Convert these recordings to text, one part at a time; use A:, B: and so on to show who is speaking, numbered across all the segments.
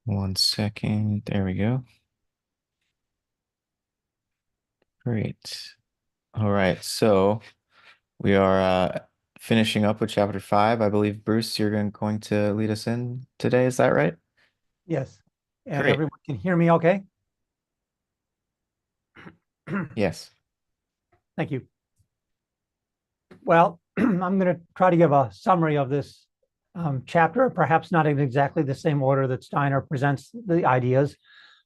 A: One second. There we go. Great. All right. So we are finishing up with chapter 5. I believe, Bruce, you're going to lead us in today. Is that right?
B: Yes. And
A: Great.
B: everyone can hear me okay?
A: Yes.
B: Thank you. Well, I'm going to try to give a summary of this chapter, perhaps not in exactly the same order that Steiner presents the ideas,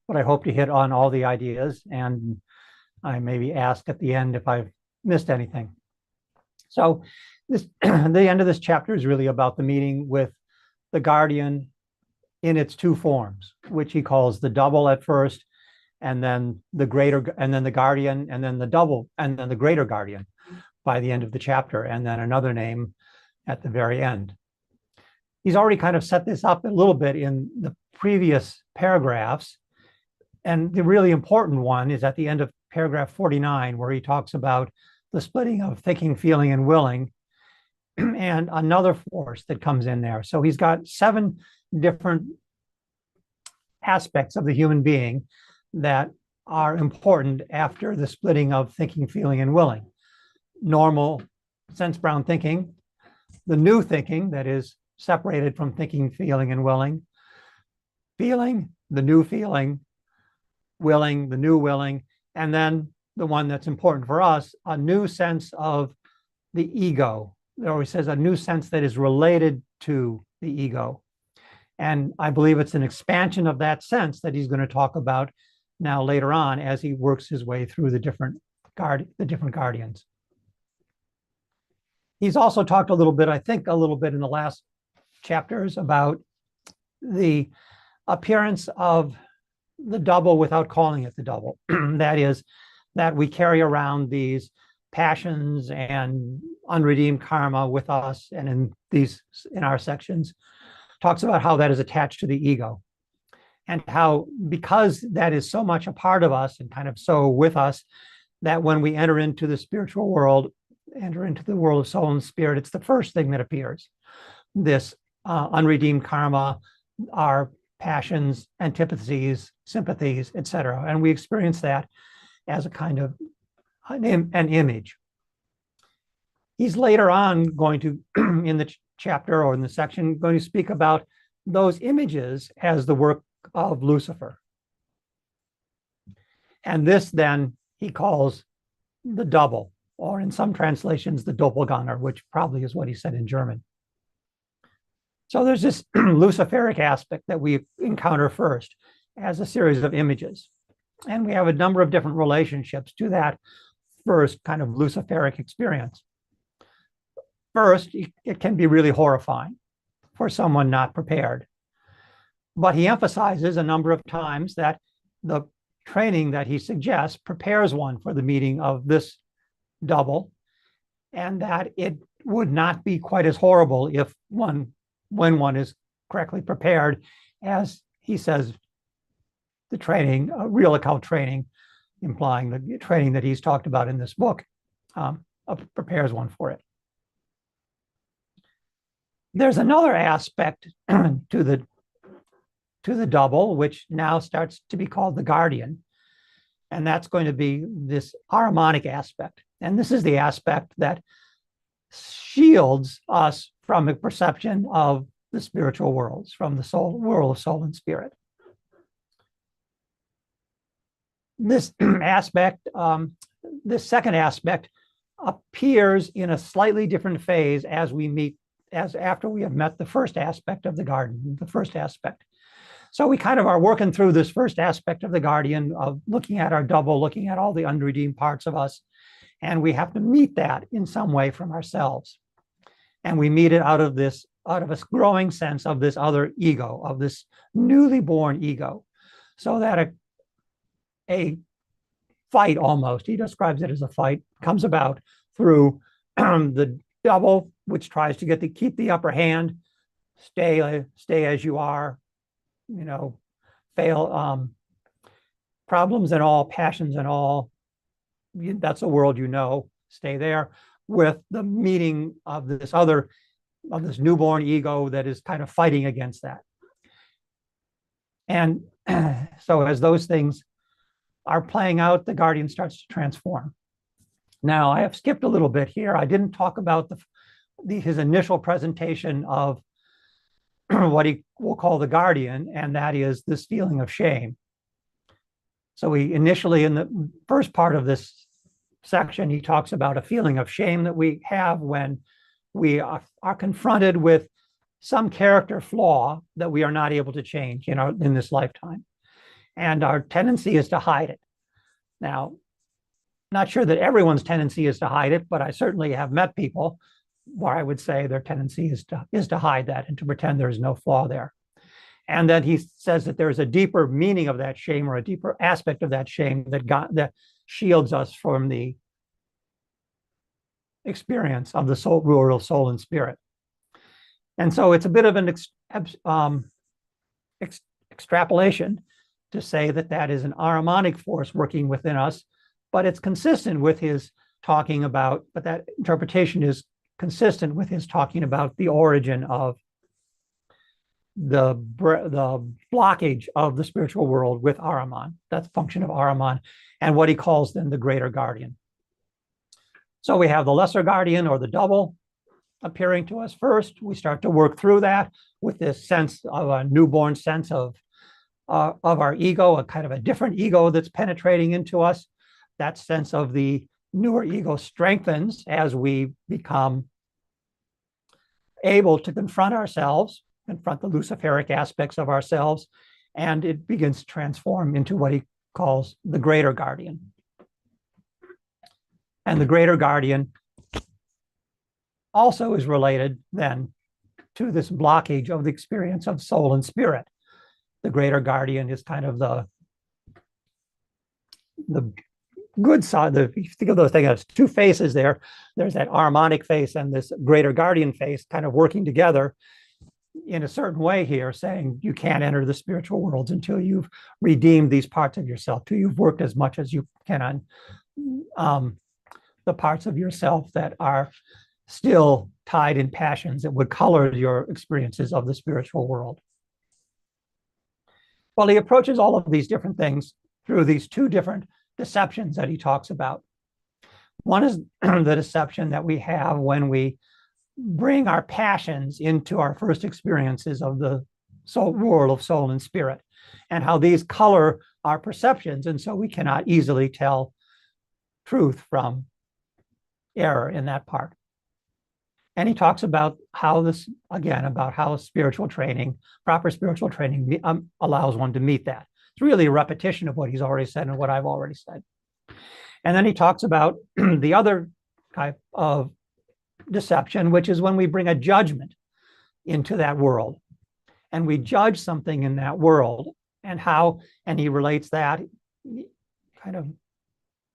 B: but I hope to hit on all the ideas. And I may be asked at the end if I've missed anything. So this the end of this chapter is really about the meeting with the guardian in its two forms, which he calls the double at first, and then the greater, and then the guardian, and then the double, and then the greater guardian by the end of the chapter, and then another name at the very end. He's already kind of set this up a little bit in the previous paragraphs. And the really important one is at the end of paragraph 49, where he talks about the splitting of thinking, feeling, and willing, and another force that comes in there. So he's got 7 different aspects of the human being that are important after the splitting of thinking, feeling, and willing. Normal sense-bound thinking, the new thinking that is separated from thinking, feeling, and willing, feeling, the new feeling, willing, the new willing, and then the one that's important for us, a new sense of the ego. There always says a new sense that is related to the ego. And I believe it's an expansion of that sense that he's going to talk about now later on as he works his way through the different guardians. He's also talked a little bit, I think, a little bit in the last chapters about the appearance of the double without calling it the double. That is, that we carry around these passions and unredeemed karma with us, and in our sections talks about how that is attached to the ego, and how, because that is so much a part of us and kind of so with us, that when we enter into the spiritual world, enter into the world of soul and spirit, it's the first thing that appears. This unredeemed karma, our passions, antipathies, sympathies, etc. And we experience that as a kind of an image. He's later on going to, in the chapter or in the section, going to speak about those images as the work of Lucifer. And this then he calls the double, or in some translations, the Doppelganger, which probably is what he said in German. So there's this Luciferic aspect that we encounter first as a series of images. And we have a number of different relationships to that first kind of Luciferic experience. First, it can be really horrifying for someone not prepared. But he emphasizes a number of times that the training that he suggests prepares one for the meeting of this double, and that it would not be quite as horrible when one is correctly prepared, as he says, the training, real occult training, implying the training that he's talked about in this book, prepares one for it. There's another aspect to the double, which now starts to be called the guardian, and that's going to be this harmonic aspect. And this is the aspect that shields us from a perception of the spiritual worlds, from the world of soul and spirit. This aspect, this second aspect, appears in a slightly different phase as after we have met the first aspect of the garden, the first aspect. So we kind of are working through this first aspect of the guardian, of looking at our double, looking at all the unredeemed parts of us, and we have to meet that in some way from ourselves. And we meet it out of a growing sense of this other ego, of this newly born ego. So that a fight, almost, he describes it as a fight, comes about through the double, which tries to keep the upper hand, stay as you are, fail, problems and all, passions and all. That's a world stay there, with the meeting of this newborn ego that is kind of fighting against that. And so as those things are playing out, the guardian starts to transform. Now, I have skipped a little bit here. I didn't talk about his initial presentation of what he will call the guardian, and that is this feeling of shame. So he initially, in the first part of this section, he talks about a feeling of shame that we have when we are confronted with some character flaw that we are not able to change in this lifetime. And our tendency is to hide it. Now, not sure that everyone's tendency is to hide it, but I certainly have met people where I would say their tendency is to hide that and to pretend there's no flaw there. And then he says that there's a deeper meaning of that shame, or a deeper aspect of that shame that shields us from the experience of the soul, rural soul and spirit. And so it's a bit of an extrapolation to say that that is an Ahrimanic force working within us, but it's consistent with his talking about, but that interpretation is consistent with his talking about the origin of the blockage of the spiritual world with Ahriman. That's a function of Ahriman, and what he calls then the greater guardian. So we have the lesser guardian, or the double, appearing to us first. We start to work through that with this sense of a newborn sense of our ego, a kind of a different ego that's penetrating into us. That sense of the newer ego strengthens as we become able to confront ourselves, confront the Luciferic aspects of ourselves, and it begins to transform into what he calls the greater guardian. And the greater guardian also is related then to this blockage of the experience of soul and spirit. The greater guardian is kind of the good side. If you think of those things as two faces there, there's that Ahrimanic face and this greater guardian face kind of working together in a certain way here, saying you can't enter the spiritual worlds until you've redeemed these parts of yourself, till you've worked as much as you can on the parts of yourself that are still tied in passions that would color your experiences of the spiritual world. Well, he approaches all of these different things through these two different deceptions that he talks about. One is the deception that we have when we bring our passions into our first experiences of the soul world of soul and spirit, and how these color our perceptions, and so we cannot easily tell truth from error in that part. And he talks about how this, again, about how spiritual training, proper spiritual training allows one to meet that. It's really a repetition of what he's already said and what I've already said. And then he talks about the other type of deception, which is when we bring a judgment into that world. And we judge something in that world, and he relates that kind of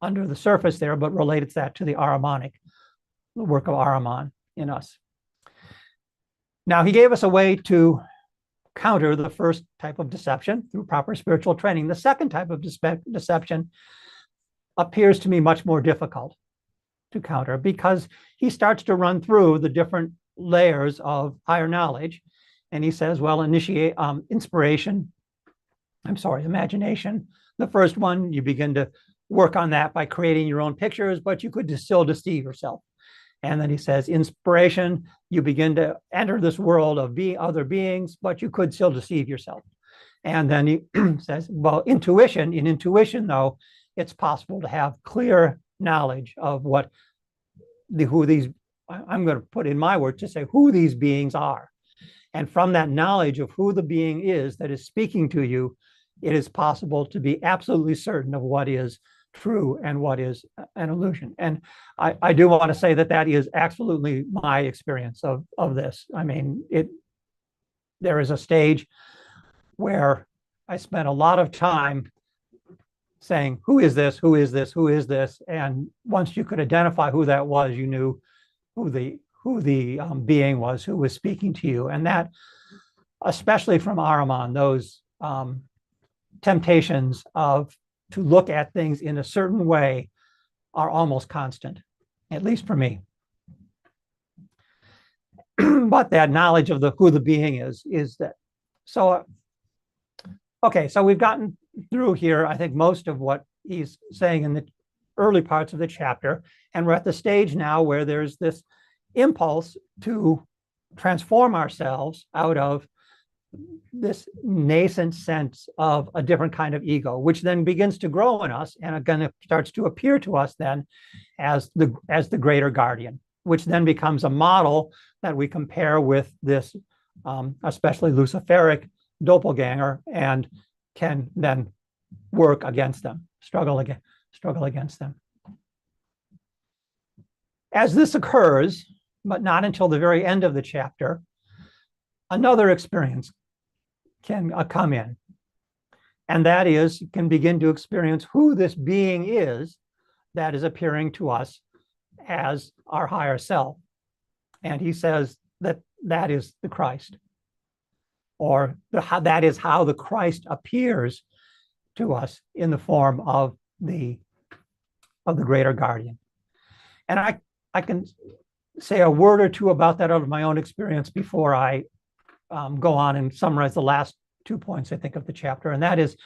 B: under the surface there, but relates that to the Ahrimanic, the work of Ahriman in us. Now, he gave us a way to counter the first type of deception through proper spiritual training. The second type of deception appears to me much more difficult to counter, because he starts to run through the different layers of higher knowledge. And he says, well, imagination. The first one, you begin to work on that by creating your own pictures, but you could still deceive yourself. And then he says, inspiration, you begin to enter this world of other beings, but you could still deceive yourself. And then he says, well, intuition, though, it's possible to have clear knowledge of who these, I'm going to put in my words to say who these beings are. And from that knowledge of who the being is that is speaking to you, it is possible to be absolutely certain of what is true and what is an illusion. And I do want to say that that is absolutely my experience of this. I mean, there is a stage where I spent a lot of time saying, who is this? Who is this? Who is this? And once you could identify who that was, you knew who the being was who was speaking to you. And that, especially from Ahriman, those temptations to look at things in a certain way are almost constant, at least for me. But that knowledge of who the being is that. So Okay, so we've gotten through here, I think, most of what he's saying in the early parts of the chapter. And we're at the stage now where there's this impulse to transform ourselves out of this nascent sense of a different kind of ego, which then begins to grow in us and again it starts to appear to us then as the greater guardian, which then becomes a model that we compare with this especially Luciferic doppelganger and can then work against them, struggle against them. As this occurs, but not until the very end of the chapter, another experience can come in. And that is, can begin to experience who this being is that is appearing to us as our higher self. And he says that that is the Christ, or that is how the Christ appears to us in the form of the greater guardian. And I can say a word or two about that out of my own experience before I go on and summarize the last 2 points, I think, of the chapter. And that is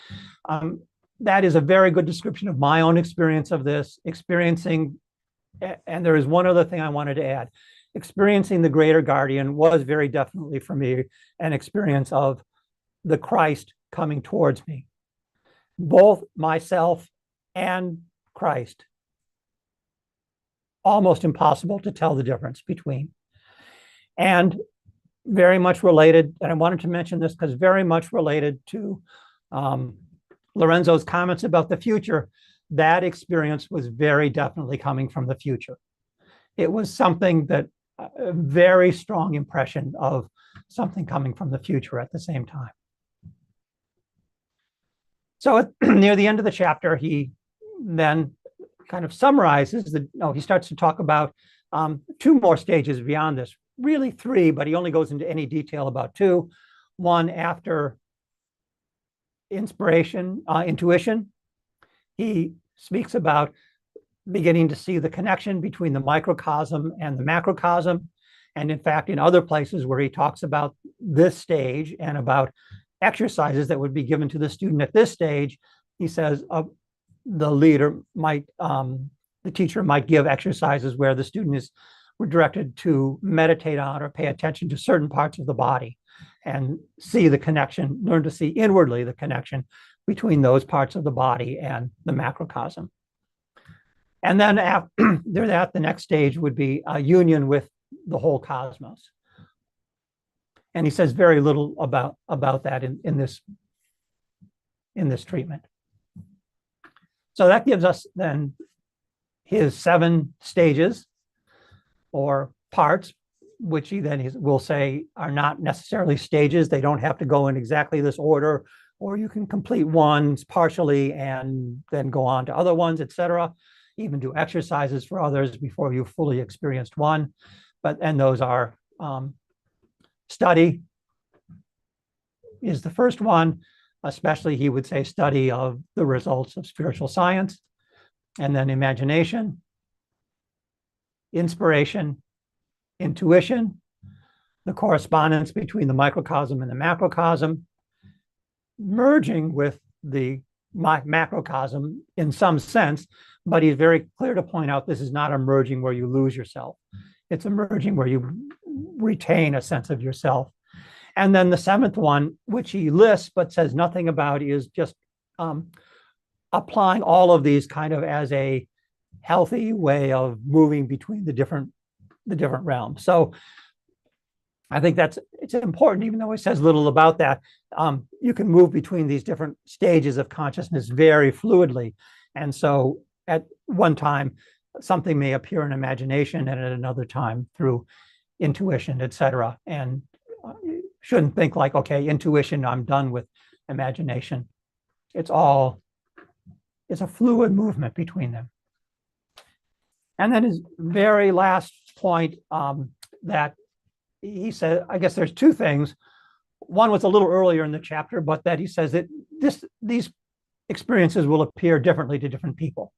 B: a very good description of my own experience of this, experiencing, and there is one other thing I wanted to add. Experiencing the greater guardian was very definitely for me an experience of the Christ coming towards me. Both myself and Christ. Almost impossible to tell the difference between. And very much related, and I wanted to mention this because very much related to Lorenzo's comments about the future, that experience was very definitely coming from the future. It was something that a very strong impression of something coming from the future at the same time. So near the end of the chapter, he then kind of summarizes he starts to talk about 2 more stages beyond this, really 3, but he only goes into any detail about 2. One after intuition. He speaks about beginning to see the connection between the microcosm and the macrocosm. And in fact, in other places where he talks about this stage and about exercises that would be given to the student at this stage, he says the teacher might give exercises where the student were directed to meditate on or pay attention to certain parts of the body and see the connection, learn to see inwardly the connection between those parts of the body and the macrocosm. And then after that, the next stage would be a union with the whole cosmos. And he says very little about that in this treatment. So that gives us then his 7 stages or parts, which he then will say are not necessarily stages. They don't have to go in exactly this order, or you can complete ones partially and then go on to other ones, etc. Even do exercises for others before you've fully experienced one. And those are study is the first one, especially he would say study of the results of spiritual science, and then imagination, inspiration, intuition, the correspondence between the microcosm and the macrocosm, merging with the macrocosm in some sense, but he's very clear to point out this is not a merging where you lose yourself. It's a merging where you retain a sense of yourself. And then the 7th one, which he lists but says nothing about, is just applying all of these kind of as a healthy way of moving between the different realms. So I think it's important, even though it says little about that. You can move between these different stages of consciousness very fluidly. And so at one time, something may appear in imagination, and at another time through intuition, etc. And you shouldn't think like, okay, intuition, I'm done with imagination. It's a fluid movement between them. And then his very last point that he said, I guess there's 2 things. One was a little earlier in the chapter, but that he says that these experiences will appear differently to different people.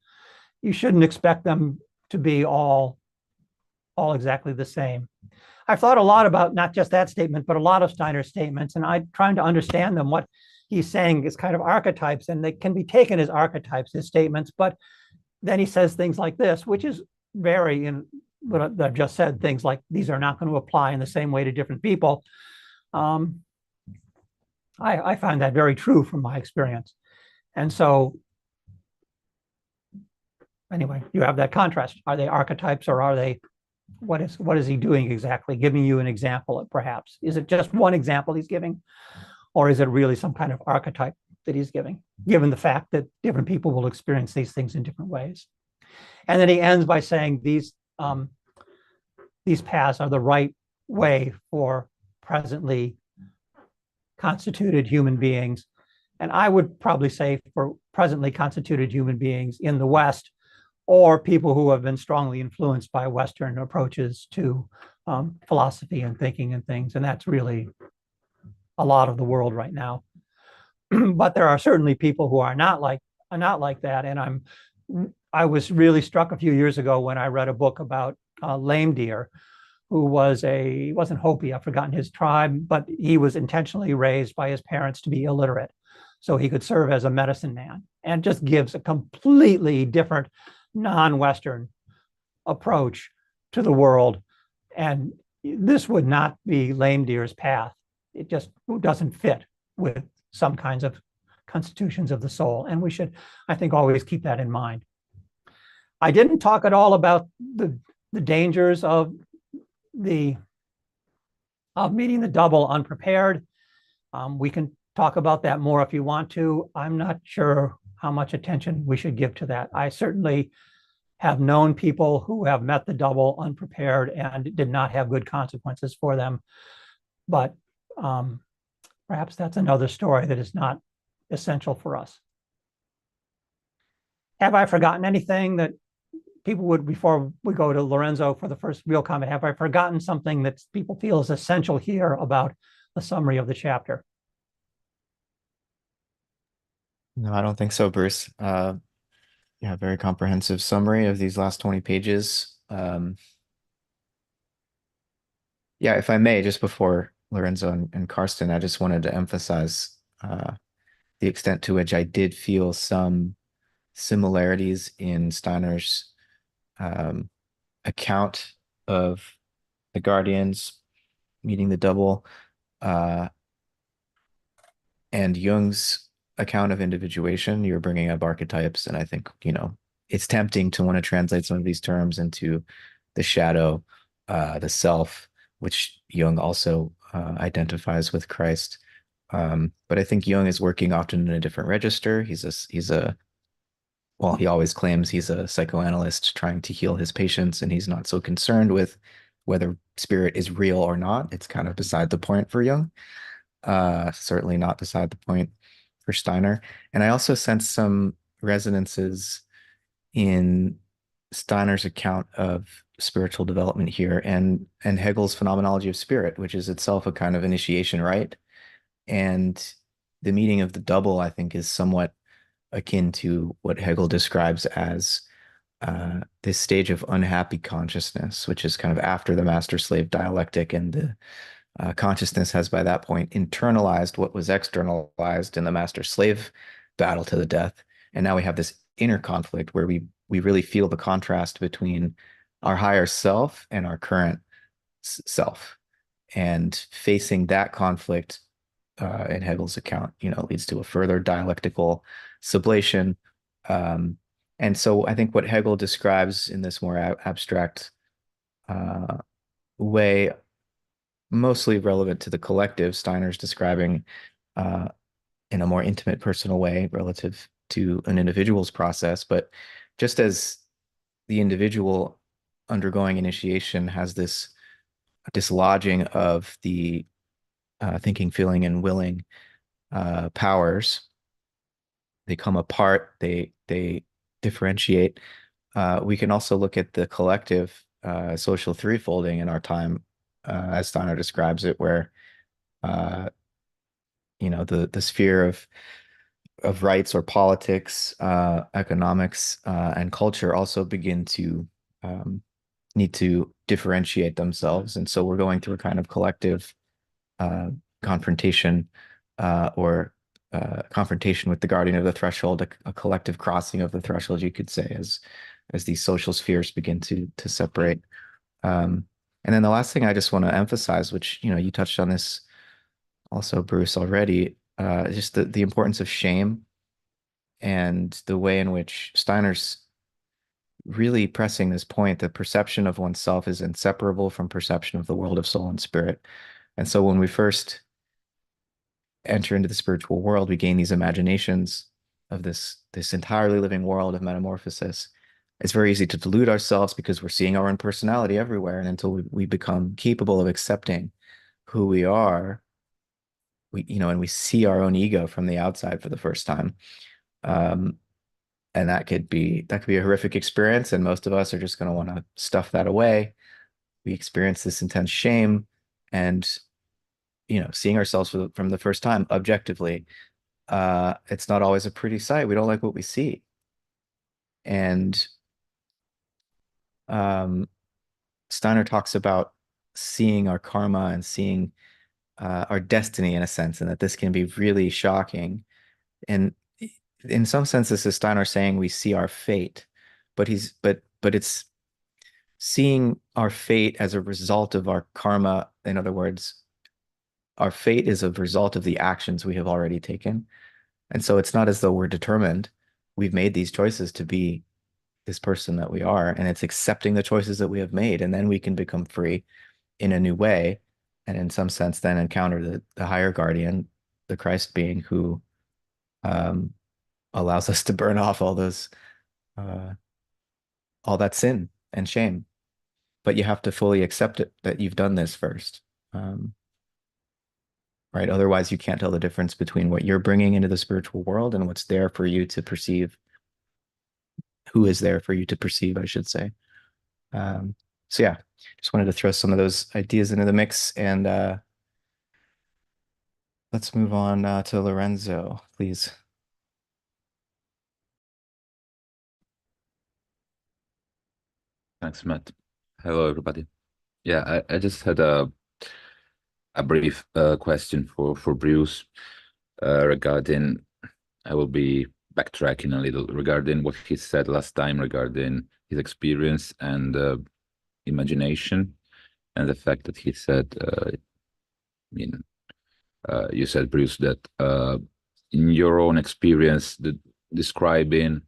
B: You shouldn't expect them to be all exactly the same. I've thought a lot about not just that statement, but a lot of Steiner's statements, and I'm trying to understand them. What he's saying is kind of archetypes, and they can be taken as archetypes, his statements. But then he says things like this, which is very in what I've just said, things like these are not going to apply in the same way to different people. Um, I find that very true from my experience. And so, anyway, you have that contrast. Are they archetypes, or are they what is he doing exactly? Giving you an example, perhaps. Is it just one example he's giving, or is it really some kind of archetype that he's giving, given the fact that different people will experience these things in different ways? And then he ends by saying these paths are the right way for presently constituted human beings. And I would probably say for presently constituted human beings in the West, or people who have been strongly influenced by Western approaches to philosophy and thinking and things. And that's really a lot of the world right now. But there are certainly people who are not like that. And I was really struck a few years ago when I read a book about lame deer, who wasn't Hopi, I've forgotten his tribe, but he was intentionally raised by his parents to be illiterate so he could serve as a medicine man, and just gives a completely different non-Western approach to the world. And this would not be lame deer's path. It just doesn't fit with some kinds of constitutions of the soul. And we should, I think, always keep that in mind. I didn't talk at all about the dangers of meeting the double unprepared. We can talk about that more if you want to. I'm not sure how much attention we should give to that. I certainly have known people who have met the double unprepared and did not have good consequences for them. But perhaps that's another story that is not essential for us. Have I forgotten anything that people would, before we go to Lorenzo for the first real comment, have I forgotten something that people feel is essential here about a summary of the chapter?
A: No, I don't think so, Bruce. Yeah, very comprehensive summary of these last 20 pages. Yeah, if I may, just before Lorenzo and Karsten, I just wanted to emphasize the extent to which I did feel some similarities in Steiner's um, account of the Guardians meeting the double uh, and Jung's account of individuation. You're bringing up archetypes, and I think, it's tempting to want to translate some of these terms into the shadow, the self, which Jung also identifies with Christ. But I think Jung is working often in a different register. Well, he always claims he's a psychoanalyst trying to heal his patients, and he's not so concerned with whether spirit is real or not. It's kind of beside the point for Jung. Certainly not beside the point for Steiner. And I also sense some resonances in Steiner's account of spiritual development here, and Hegel's phenomenology of spirit, which is itself a kind of initiation, right? And the meeting of the double, I think, is somewhat akin to what Hegel describes as this stage of unhappy consciousness, which is kind of after the master-slave dialectic, and the consciousness has by that point internalized what was externalized in the master-slave battle to the death. And now we have this inner conflict where we really feel the contrast between our higher self and our current self. And facing that conflict in Hegel's account, leads to a further dialectical sublation. And so I think what Hegel describes in this more abstract way, mostly relevant to the collective, Steiner's describing in a more intimate, personal way relative to an individual's process. But just as the individual undergoing initiation has this dislodging of the thinking, feeling, and willing powers, they come apart, they differentiate. We can also look at the collective social threefolding in our time, as Steiner describes it, where the sphere of rights or politics, economics, and culture also begin to need to differentiate themselves. And so we're going through a kind of collective confrontation or confrontation with the guardian of the threshold, a collective crossing of the threshold, you could say, as these social spheres begin to separate. Um, and then the last thing I just want to emphasize, which you touched on this also, Bruce, already, is just the importance of shame and the way in which Steiner's really pressing this point that perception of oneself is inseparable from perception of the world of soul and spirit. And so when we first enter into the spiritual world, we gain these imaginations of this entirely living world of metamorphosis. It's very easy to delude ourselves because we're seeing our own personality everywhere. And until we become capable of accepting who we are, and we see our own ego from the outside for the first time. Um, and that could be a horrific experience. And most of us are just going to want to stuff that away. We experience this intense shame and, seeing ourselves from the first time objectively. It's not always a pretty sight. We don't like what we see. And um, Steiner talks about seeing our karma and seeing our destiny in a sense, and that this can be really shocking. And in some sense, this is Steiner saying we see our fate, but it's seeing our fate as a result of our karma. In other words, our fate is a result of the actions we have already taken. And so it's not as though we're determined. We've made these choices to be this person that we are, and it's accepting the choices that we have made. And then we can become free in a new way. And in some sense, then encounter the higher guardian, the Christ being who um, allows us to burn off uh, all that sin and shame. But you have to fully accept it that you've done this first. Um, right? Otherwise, you can't tell the difference between what you're bringing into the spiritual world and what's there for you to perceive, who is there for you to perceive, I should say. Um, so yeah, just wanted to throw some of those ideas into the mix, and let's move on to Lorenzo, please.
C: Thanks, Matt. Hello, everybody. Yeah, I just had a brief question for Bruce regarding. I will be backtracking a little regarding what he said last time regarding his experience and imagination, and the fact that he said, I mean, you said, Bruce, that in your own experience, describing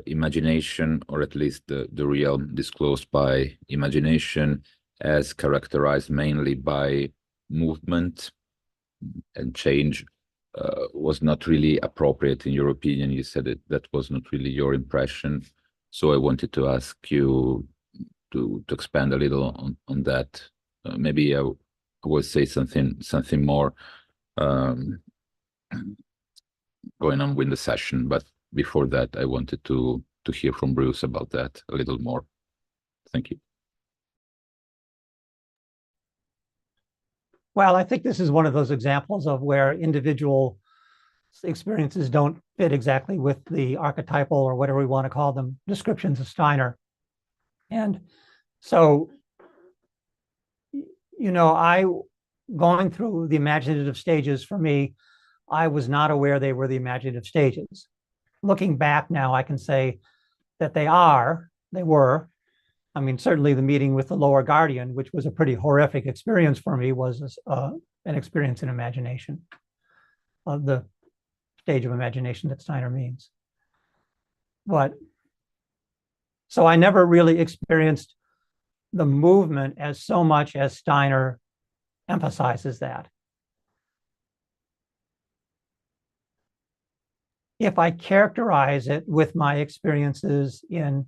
C: imagination, or at least the realm disclosed by imagination, as characterized mainly by movement and change, was not really appropriate in your opinion. You said that was not really your impression. So I wanted to ask you to expand a little on that. Maybe I will say something more going on with the session, but before that, I wanted to hear from Bruce about that a little more. Thank you.
B: Well, I think this is one of those examples of where individual experiences don't fit exactly with the archetypal, or whatever we want to call them, descriptions of Steiner. And so, I, going through the imaginative stages, for me, I was not aware they were the imaginative stages. Looking back now, I can say that they were. I mean, certainly the meeting with the lower guardian, which was a pretty horrific experience for me, was an experience in imagination, of the stage of imagination that Steiner means. But so I never really experienced the movement as so much as Steiner emphasizes that. If I characterize it with my experiences in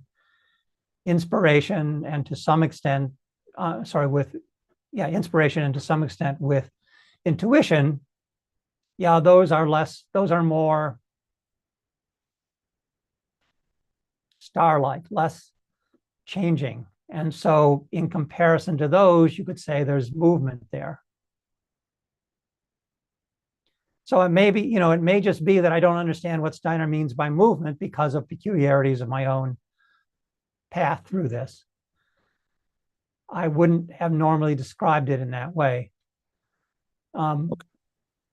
B: inspiration and to some extent, inspiration and to some extent with intuition, those are more star-like, less changing. And so in comparison to those, you could say there's movement there. So it may just be that I don't understand what Steiner means by movement because of peculiarities of my own path through this. I wouldn't have normally described it in that way.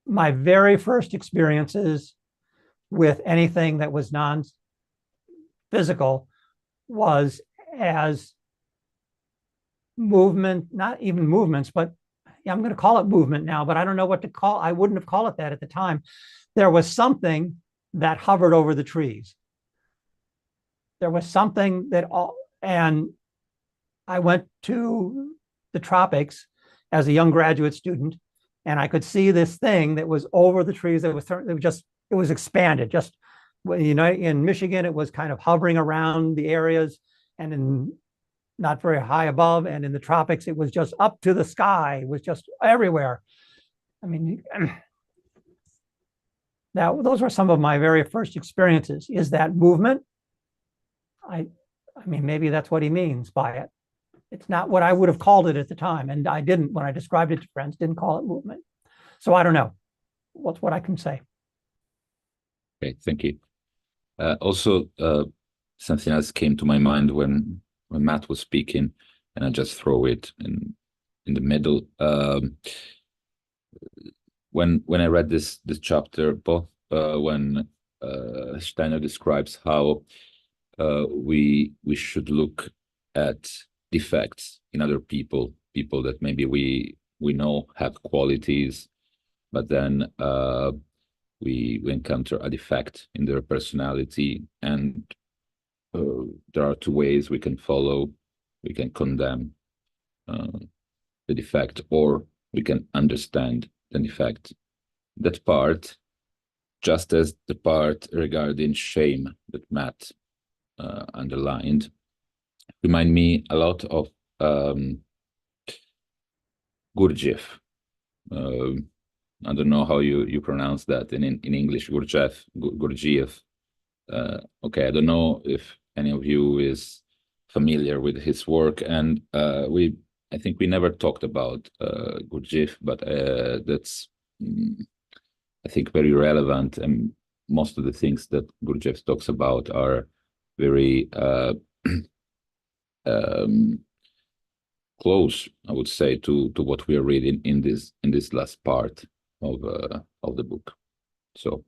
B: my very first experiences with anything that was non-physical was as movement, not even movements, but I'm going to call it movement now, but I don't know what to call. I wouldn't have called it that at the time. There was something that hovered over the trees. There was something that all, and I went to the tropics as a young graduate student, and I could see this thing that was over the trees. It was expanded. Just, you know, in Michigan, it was kind of hovering around the areas, and in not very high above, and in the tropics, it was just up to the sky. It was just everywhere. I mean, those were some of my very first experiences. Is that movement? I, I mean, maybe that's what he means by it. It's not what I would have called it at the time, and I didn't, when I described it to friends, didn't call it movement. So I don't know. What's what I can say.
C: Okay, thank you. Also, something else came to my mind when Matt was speaking, and I just throw it in the middle. When I read this chapter, both when Steiner describes how we should look at defects in other people that maybe we know have qualities, but then we encounter a defect in their personality, and there are two ways we can follow. We can condemn the defect, or we can understand the defect. That part, just as the part regarding shame that Matt underlined, remind me a lot of Gurdjieff. I don't know how you pronounce that in English, Gurdjieff. Okay, I don't know if any of you is familiar with his work, and I think we never talked about Gurdjieff, but that's I think very relevant, and most of the things that Gurdjieff talks about are very close, I would say, to what we are reading in this last part of the book. So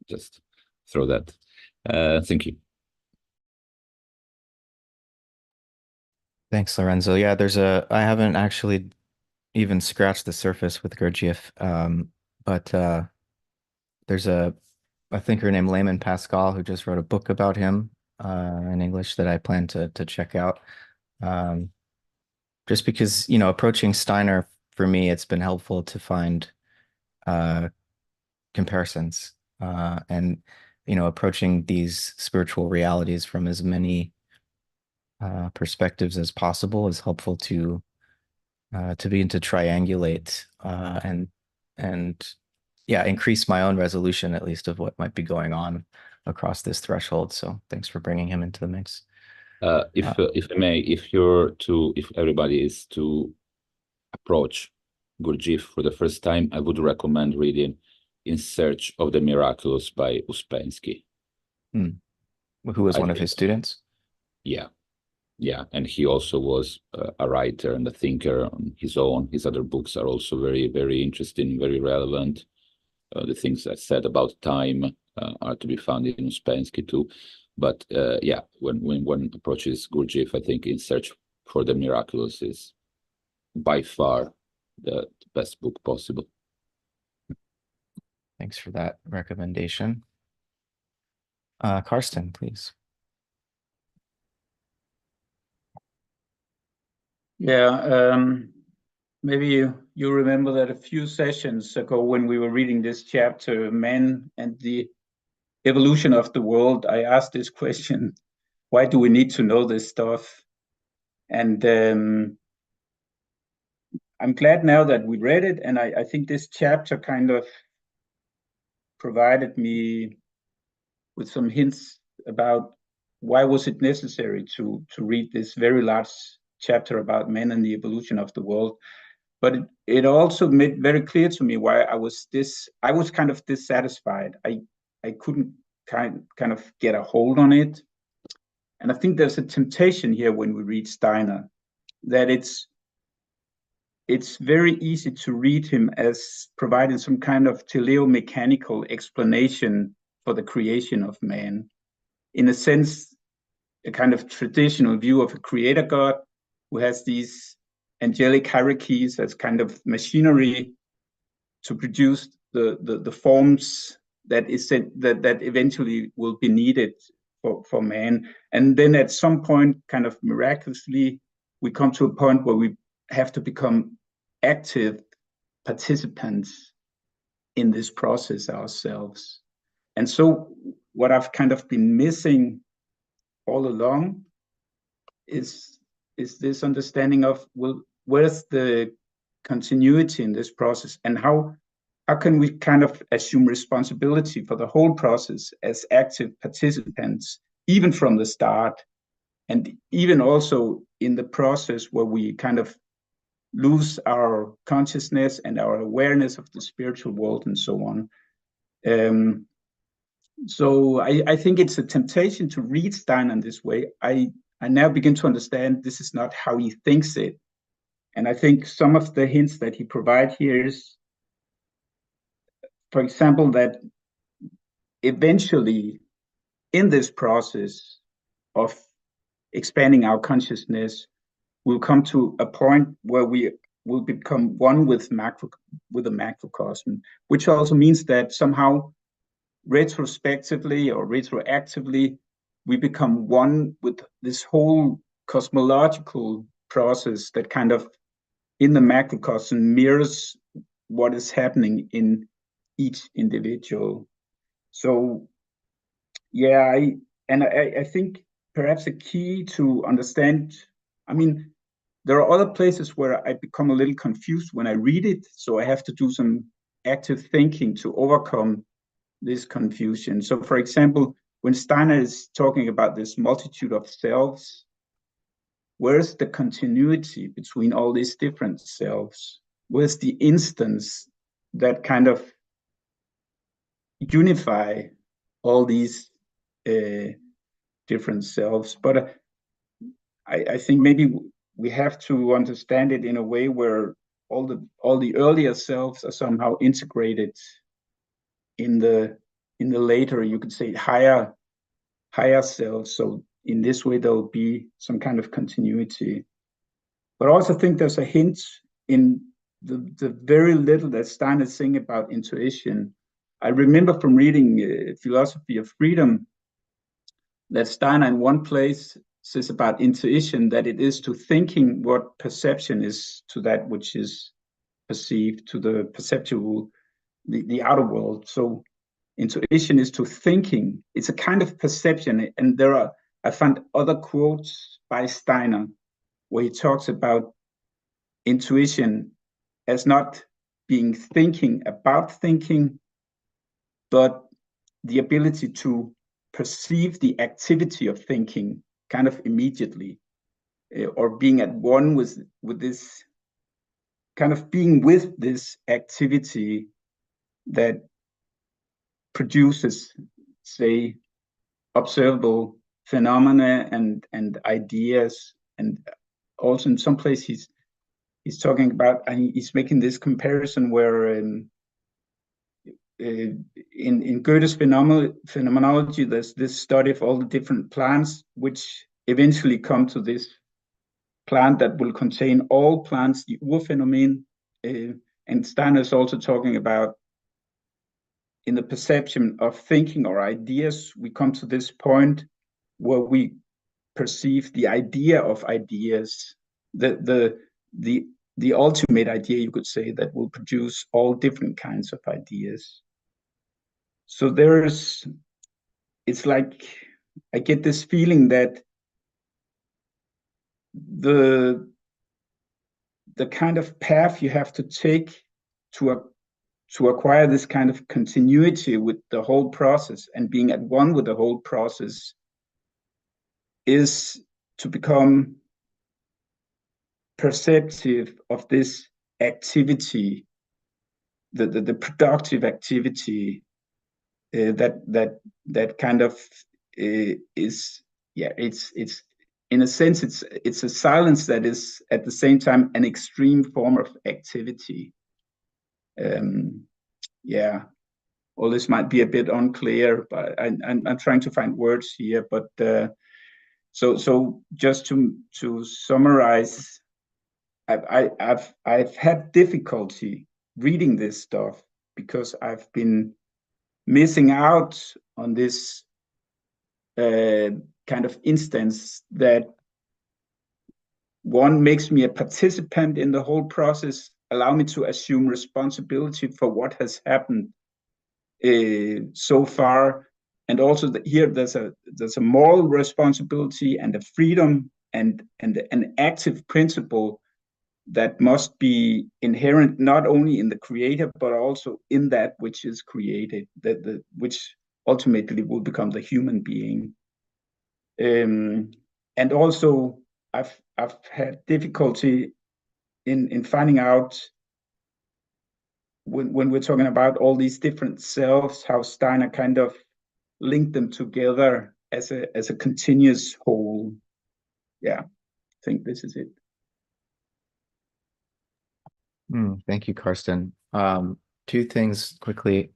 C: just throw that. Thank you.
A: Thanks, Lorenzo. Yeah, I haven't actually even scratched the surface with Gurdjieff, but there's a thinker named Layman Pascal who just wrote a book about him in English that I plan to check out. Just because, you know, approaching Steiner, for me, it's been helpful to find comparisons and, you know, approaching these spiritual realities from as many perspectives as possible is helpful to begin to triangulate and yeah, increase my own resolution at least of what might be going on across this threshold. So thanks for bringing him into the mix.
C: If I may, if everybody is to approach Gurdjieff for the first time, I would recommend reading In Search of the Miraculous by Uspensky.
A: Who was one of his students?
C: Yeah, and he also was a writer and a thinker on his own. His other books are also very, very interesting, very relevant. The things I said about time are to be found in Uspensky too. But yeah, when one approaches Gurdjieff, I think In Search for the Miraculous is by far the best book possible.
A: Thanks for that recommendation. Karsten, please.
D: Yeah, maybe you remember that a few sessions ago when we were reading this chapter, Man and the Evolution of the World, I asked this question, why do we need to know this stuff? And I'm glad now that we read it, and I think this chapter kind of provided me with some hints about why was it necessary to read this very large chapter about man and the evolution of the world. But it also made very clear to me why I was kind of dissatisfied. I couldn't kind of get a hold on it. And I think there's a temptation here when we read Steiner that it's it's very easy to read him as providing some kind of teleomechanical explanation for the creation of man. In a sense, a kind of traditional view of a creator God who has these angelic hierarchies as kind of machinery to produce the forms that eventually will be needed for man. And then at some point, kind of miraculously, we come to a point where we have to become active participants in this process ourselves. And so what I've kind of been missing all along is this understanding of, well, where's the continuity in this process, and how can we kind of assume responsibility for the whole process as active participants, even from the start, and even also in the process where we kind of lose our consciousness and our awareness of the spiritual world and so on. So I think it's a temptation to read Steiner in this way. I now begin to understand this is not how he thinks it. And I think some of the hints that he provides here is, for example, that eventually in this process of expanding our consciousness, we'll come to a point where we will become one with the macrocosm, which also means that somehow retrospectively or retroactively, we become one with this whole cosmological process that kind of in the macrocosm mirrors what is happening in each individual. So yeah, I think perhaps a key to understand, I mean, there are other places where I become a little confused when I read it, so I have to do some active thinking to overcome this confusion. So for example, when Steiner is talking about this multitude of selves, where's the continuity between all these different selves? Where's the instance that kind of unify all these different selves? But I think maybe we have to understand it in a way where all the earlier selves are somehow integrated in the later, you could say, higher selves. So in this way, there'll be some kind of continuity. But I also think there's a hint in the very little that Steiner is saying about intuition. I remember from reading Philosophy of Freedom that Steiner in one place says about intuition that it is to thinking what perception is to that which is perceived, to the perceptual, the outer world. So intuition is to thinking. It's a kind of perception. And I found other quotes by Steiner where he talks about intuition as not being thinking about thinking, but the ability to perceive the activity of thinking kind of immediately, or being at one with this, kind of being with this activity that produces, say, observable phenomena and ideas. And also in some place he's talking about, and he's making this comparison where in Goethe's phenomenology, there's this study of all the different plants, which eventually come to this plant that will contain all plants, the Urphänomen. And Steiner is also talking about in the perception of thinking or ideas, we come to this point where we perceive the idea of ideas, the ultimate idea, you could say, that will produce all different kinds of ideas. So it's like I get this feeling that the kind of path you have to take to acquire this kind of continuity with the whole process and being at one with the whole process is to become perceptive of this activity, the productive activity that kind of is, yeah, it's in a sense, it's a silence that is at the same time an extreme form of activity. Yeah, all this might be a bit unclear, but I'm trying to find words here. But so just to summarize, I've had difficulty reading this stuff because I've been missing out on this kind of instance that one makes me a participant in the whole process, allow me to assume responsibility for what has happened so far, and also here there's a moral responsibility and a freedom and an active principle that must be inherent not only in the creator but also in that which is created, that which ultimately will become the human being. And also I've had difficulty in finding out when we're talking about all these different selves, how Steiner kind of linked them together as a continuous whole. Yeah, I think this is it.
A: Thank you, Karsten. Two things quickly.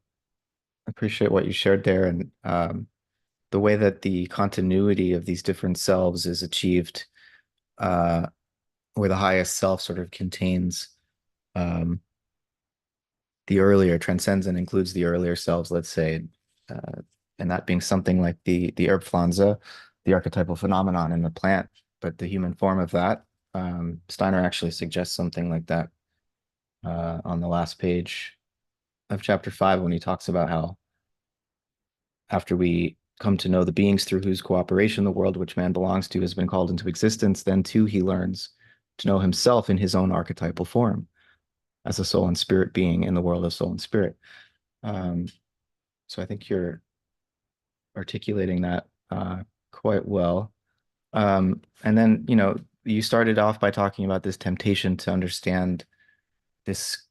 A: Appreciate what you shared there, and the way that the continuity of these different selves is achieved, where the highest self sort of contains the earlier, transcends and includes the earlier selves, let's say, and that being something like the Erbpflanze, the archetypal phenomenon in the plant, but the human form of that. Steiner actually suggests something like that on the last page of chapter 5 when he talks about how after we come to know the beings through whose cooperation the world which man belongs to has been called into existence, then too he learns to know himself in his own archetypal form as a soul and spirit being in the world of soul and spirit. So I think you're articulating that quite well. And then, you started off by talking about this temptation to understand this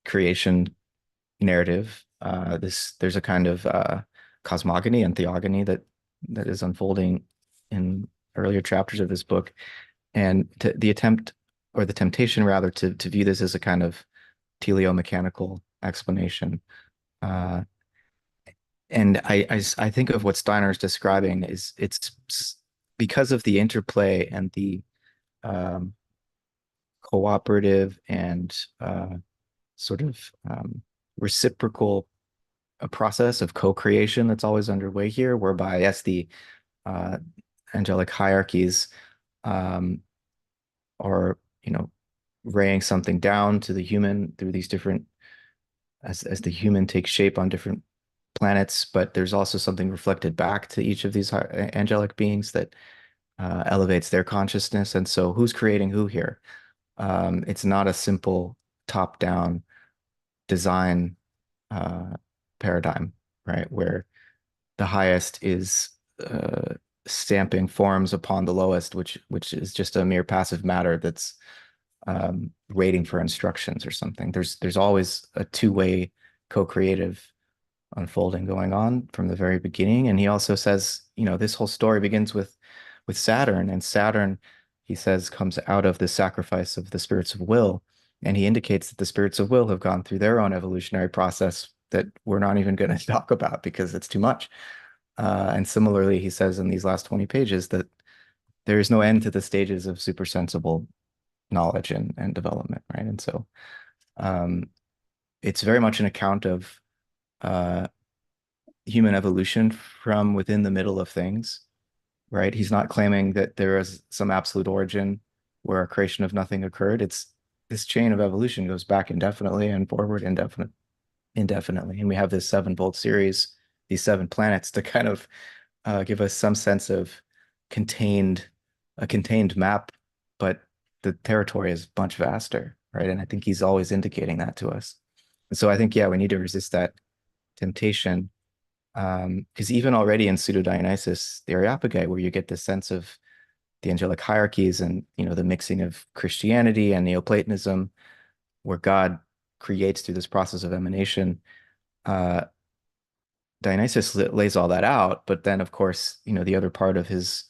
A: creation narrative. There's a kind of cosmogony and theogony that is unfolding in earlier chapters of this book, and the attempt, or the temptation rather, to view this as a kind of teleomechanical explanation. And I think of what Steiner is describing is it's because of the interplay and the cooperative and sort of reciprocal process of co-creation that's always underway here, whereby, yes, the angelic hierarchies are, raying something down to the human through these different, as the human takes shape on different planets, but there's also something reflected back to each of these angelic beings that elevates their consciousness. And so who's creating who here? It's not a simple top-down design paradigm, right? Where the highest is stamping forms upon the lowest, which is just a mere passive matter that's waiting for instructions or something. There's always a two-way co-creative unfolding going on from the very beginning. And he also says, this whole story begins with Saturn, and Saturn, he says, comes out of the sacrifice of the spirits of will. And he indicates that the spirits of will have gone through their own evolutionary process that we're not even going to talk about because it's too much. And similarly, he says in these last 20 pages that there is no end to the stages of supersensible knowledge and development, right? And so it's very much an account of human evolution from within the middle of things, right? He's not claiming that there is some absolute origin where a creation of nothing occurred. It's this chain of evolution goes back indefinitely and forward indefinitely. And we have this sevenfold series, these 7 planets, to kind of give us some sense of a contained map, but the territory is much vaster, right? And I think he's always indicating that to us. And so I think, yeah, we need to resist that temptation. Because even already in Pseudo-Dionysus, the Areopagite, where you get this sense of the angelic hierarchies and, the mixing of Christianity and Neoplatonism, where God creates through this process of emanation, Dionysus lays all that out. But then, of course, the other part of his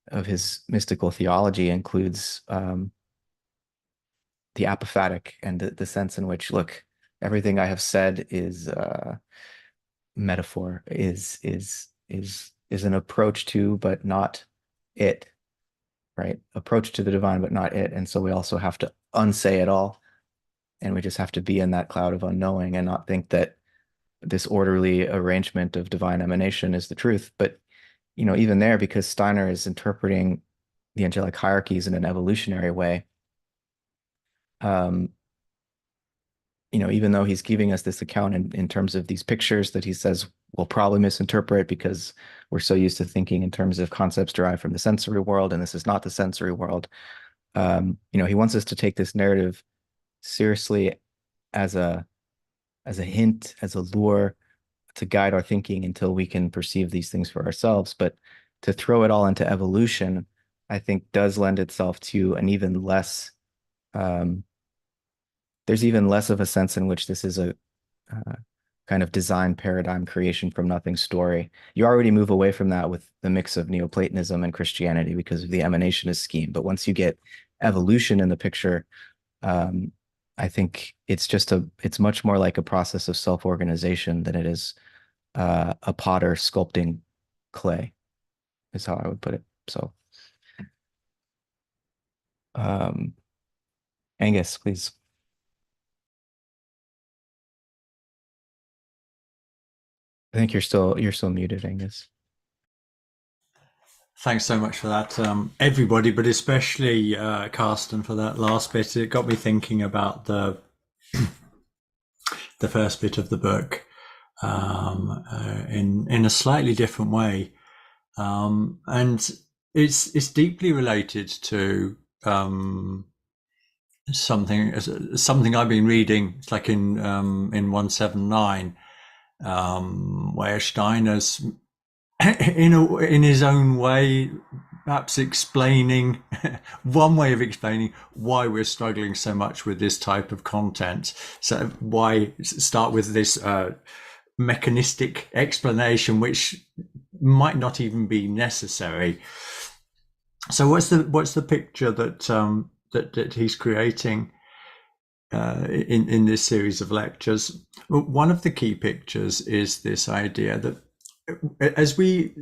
A: of his mystical theology includes the apophatic and the sense in which, look, everything I have said is metaphor, is an approach to, but not it, right? Approach to the divine, but not it. And so we also have to unsay it all. And we just have to be in that cloud of unknowing and not think that this orderly arrangement of divine emanation is the truth. But, even there, because Steiner is interpreting the angelic hierarchies in an evolutionary way, even though he's giving us this account in terms of these pictures that he says we'll probably misinterpret because we're so used to thinking in terms of concepts derived from the sensory world, and this is not the sensory world. He wants us to take this narrative seriously as a hint, as a lure to guide our thinking until we can perceive these things for ourselves. But to throw it all into evolution, I think does lend itself to an even less there's even less of a sense in which this is a kind of design paradigm creation from nothing story. You already move away from that with the mix of Neoplatonism and Christianity because of the emanationist scheme. But once you get evolution in the picture, I think it's much more like a process of self-organization than it is a potter sculpting clay, is how I would put it. So, Angus, please. I think you're still muted, Angus.
E: Thanks so much for that, everybody, but especially Carsten for that last bit. It got me thinking about the first bit of the book in a slightly different way, and it's deeply related to something I've been reading. It's like in 179, where Steiner's in his own way, perhaps explaining one way of explaining why we're struggling so much with this type of content. So why start with this mechanistic explanation, which might not even be necessary. So what's the picture that he's creating in this series of lectures? One of the key pictures is this idea that as we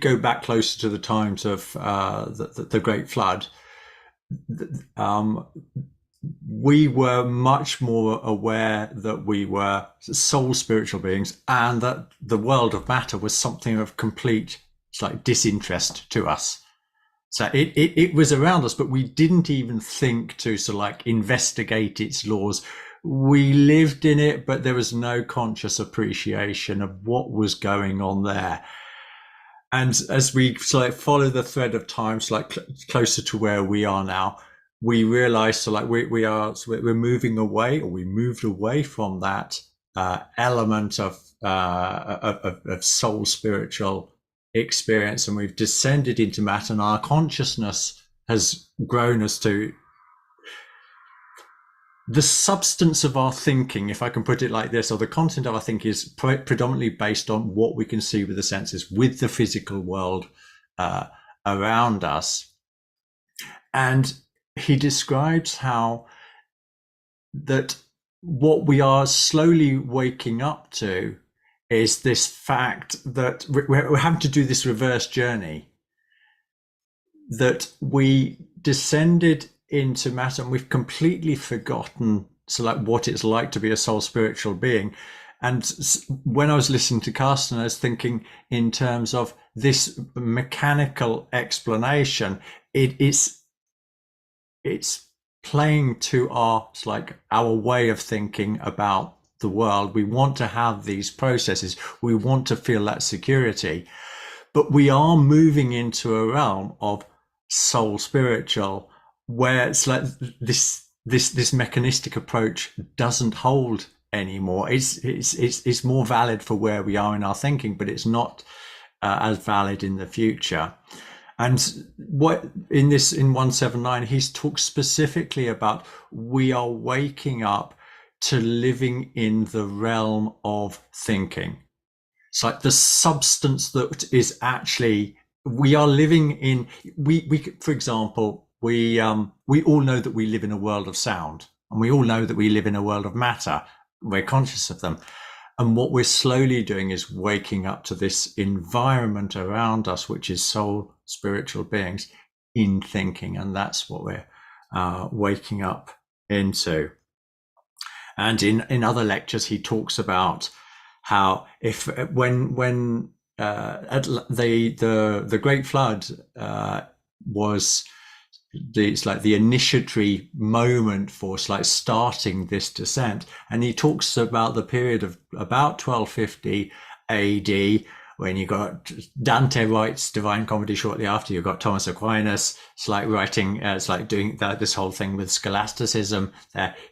E: go back closer to the times of the Great Flood, we were much more aware that we were soul spiritual beings and that the world of matter was something of complete disinterest to us. So it was around us, but we didn't even think to investigate its laws. We lived in it, but there was no conscious appreciation of what was going on there. And as we follow the thread of time, closer to where we are now, we realize we're moving away, or we moved away from that element of soul spiritual experience, and we've descended into matter, and our consciousness has grown as to the substance of our thinking, if I can put it like this, or the content of our thinking is predominantly based on what we can see with the senses, with the physical world around us. And he describes how that what we are slowly waking up to is this fact that we're having to do this reverse journey, that we descended into matter and we've completely forgotten what it's like to be a soul spiritual being. And when I was listening to Carsten, I was thinking in terms of this mechanical explanation, it's playing to our way of thinking about the world. We want to have these processes, we want to feel that security, but we are moving into a realm of soul spiritual where it's this mechanistic approach doesn't hold anymore. It's more valid for where we are in our thinking, but it's not as valid in the future. And what in 179, he's talked specifically about we are waking up to living in the realm of thinking. It's like the substance that is actually we are living in, we for example, we all know that we live in a world of sound, and we all know that we live in a world of matter. We're conscious of them. And what we're slowly doing is waking up to this environment around us, which is soul, spiritual beings in thinking. And that's what we're waking up into. And in other lectures, he talks about how if when the Great Flood was it's like the initiatory moment for like starting this descent, and he talks about the period of about 1250 AD when you got Dante writes Divine Comedy shortly after. You've got Thomas Aquinas, it's like writing, it's like doing this whole thing with scholasticism.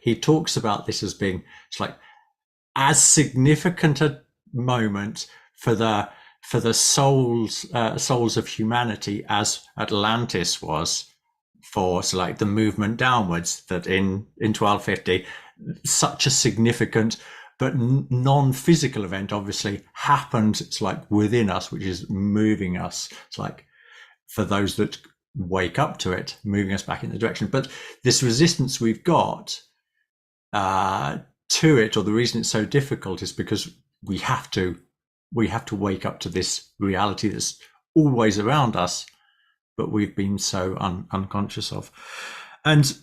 E: He talks about this as being, it's like as significant a moment for the souls of humanity as Atlantis was for like the movement downwards. That in 1250, such a significant but non-physical event obviously happened. It's like within us, which is moving us. It's like for those that wake up to it, moving us back in the direction. But this resistance we've got to it, or the reason it's so difficult, is because we have to wake up to this reality that's always around us, but we've been so unconscious of. And